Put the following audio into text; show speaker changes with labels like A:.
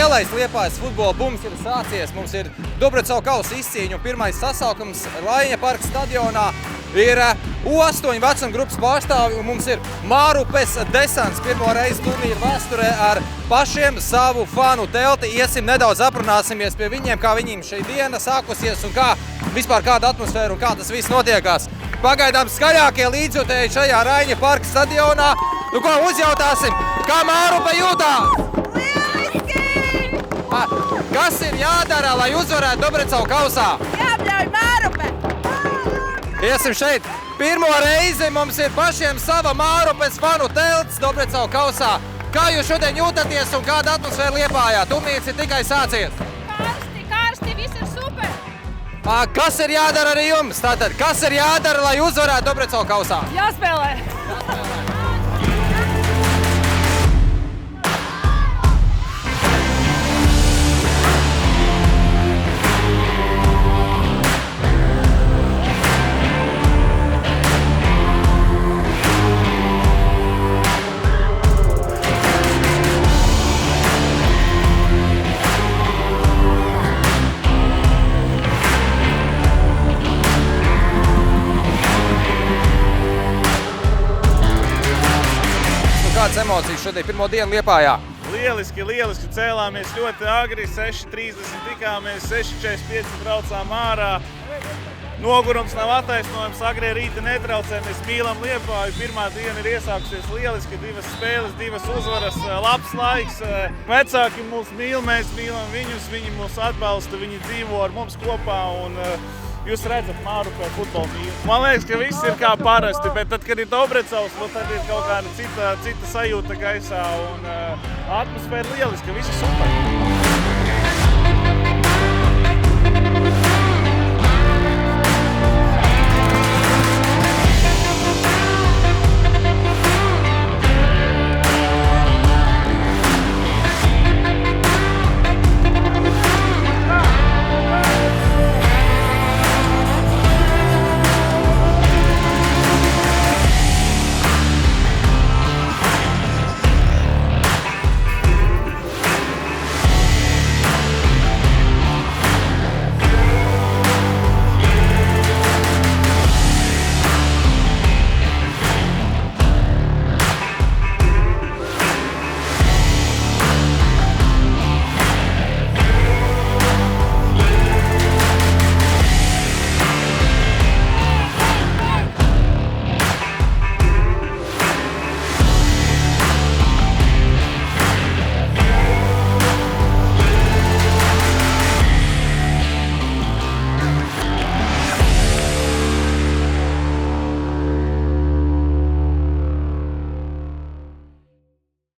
A: lielais Liepājas futbola bums ir sācies. Mums ir Dobrecau kausa izcīņa un pirmais sasaukums Laiņa parka stadionā. Ir U8 vecuma grupas pārstāvi un mums ir Mārupes desants pirmo reizi turnīra vēsturē ar pašiem savu fanu telti. Iesim nedaudz aprunāsimies pie viņiem, kā viņiem šī diena sākusies un vispār kāda atmosfēra un kā tas viss notiekās. Pagaidām skaļākie līdzjutēji šajā Laiņa parka stadionā. Nu ko, uzjautāsim, kā Mārupe jūtās?
B: Lieliski!
A: Kas ir jādara, lai uzvarētu Dobrecau kausā?
B: Jābļauj Mārupe!
A: Iesim šeit. Pirmo reizi mums ir pašiem sava Mārupes fanu telts Dobrecau kausā. Kā jūs šodien jūtaties un kāda atmosfēra Liepājā? Turnīrs ir tikai sācies.
B: Karsti, viss ir super!
A: Kas ir jādara arī jums? Tātad, kas ir jādara, lai uzvarētu Dobrecau kausā?
B: Jāspēlē!
A: Kādas emocijas šodien pirmo dienu Liepājā?
C: Lieliski cēlāmies ļoti agri, 6:30 tikāmies, 6:45 braucām ārā. Nogurums nav attaisnojums, agrie rīta netraucē, mēs mīlam Liepāju. Pirmā diena ir iesākusies lieliski, 2 spēles, 2 uzvaras, labs laiks. Vecāki mūs mīl, mēs mīlam viņus, viņi mūs atbalsta, viņi dzīvo ar mums kopā un jūs redzat Mārupē futbolu mīlu. Man liekas, ka viss ir kā parasti, bet tad, kad ir Dobrecaus, tad ir kaut kāda cita sajūta gaisā un atmosfēra lieliska, viss ir super.